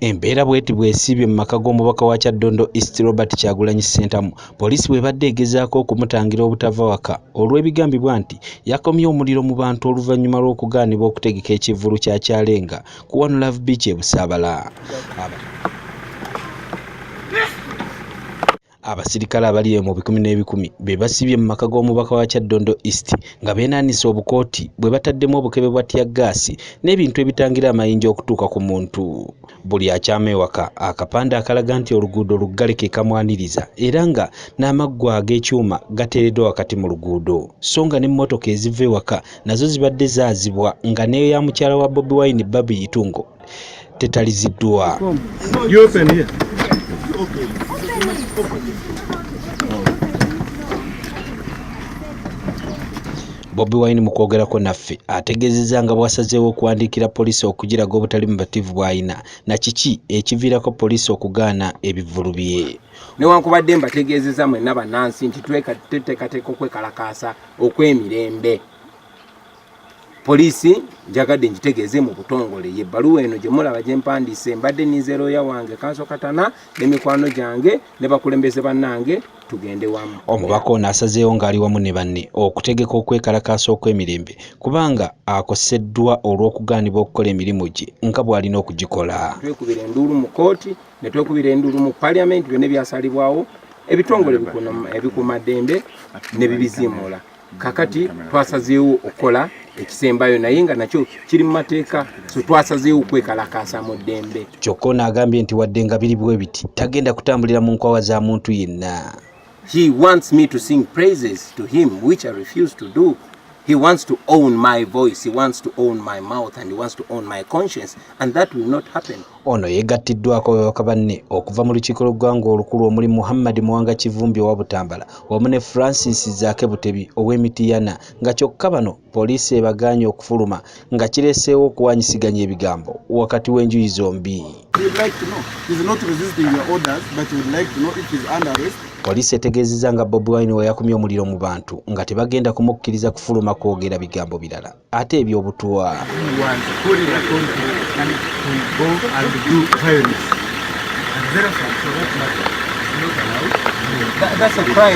Embeera bweti bwesibye mu maka g'omubaka wa Kyaddondo East Robert Kyagulanyi Ssentamu, poliisi bwebadde egezaako okumutangira obutava waka olw'ebigambibwa nti yakomye omuliro mu bantu oluvannyuma lw'okugaanibwa okutegeka ekivvulu kya Kyalenga ku One Love Beach e Busaabala. Abasirikale abali mu bikumi n'ebikumi be basibye mu maka g'omubaka wa Kyaddondo East nga beenaanisa obukooti bwe bataddemu obukebe bwa tiyaggaasi n'ebintu ebitangira amayinja okutuuka ku muntu. Buli akyama ewaka akapande akalaga nti oluguudo luggale ke kamwaniriza era nga n'amaggwa ag'ekyuma gateereddwa wakati mu luguudo, so nga n'emmotoka eziva ewaka nazo zibadde zaazibwa nga n'eyo ya mukyala wa Bobi Wine Babi Itungo tetaliziddwa. Bobi Wine mu kwogerako naffe ategeezezza nga bwasazeewo okuwandiikira poliisi okugiraga obutali mubativu bw'alina na kiki ekiviirako poliisi okugaana ebivvulu bye. Newankubadde mbategeezezza mwenna bannansi nti tuteekateeka okwekalakaasa okw'emirembe. Poliisi njagadde njitegeeze mu butongole y'ebbaluwa eno gye mulaba gye mpandiise mbadde nnize looya wange Kanso Katana n'emikwano gyange ne bakulembeze bannange tugende wamu. Omubaka ono asazeewo ng'ali wamu ne banne okutegeka okwekalakaasa okw'emirembe kubanga akoseddwa olw'okugaanibwa okukola emirimu gye nga bw'alina okugikola. Twekubira enduulu mu kooti ne twekubira enduulu mu paliamenti byonna ebyasalibwawo ebitongole ebikuumaddembe ne bibiziimula. Kakati twasazeewo okukola ekisembayo naye nga nakyo kiri mu mateeka, so twasazeewo okwekalakaasa mu ddembe. Kyokka ono agambye nti wadde nga biri bwe biti tagenda kutambulira mu nkwawa za muntu yenna. He wants me to sing praises to him, which I refuse to do. He wants to own my voice, he wants to own my mouth, and he wants to own my conscience, and that will not happen. Ono yegattiddwako babaka banne okuva mu lukiiko lw'eggwanga olukulu omuli Muhammad Muwanga Kivumbi owa Butambala wamu ne Francis Zaake Butebi ow'Emitiyana, nga kyokka bano poliisi ebagaanye okufuluma nga kireeseewo okuwanyisiganya ebigambo wakati w'enjuyi zombi. Poliisi etegeezezza nga Bobi Wine we yakumye omuliro mu bantu nga tebagenda kumukkiriza kufuluma kwogera bigambo birala ate eby'obutwa. That's a crime.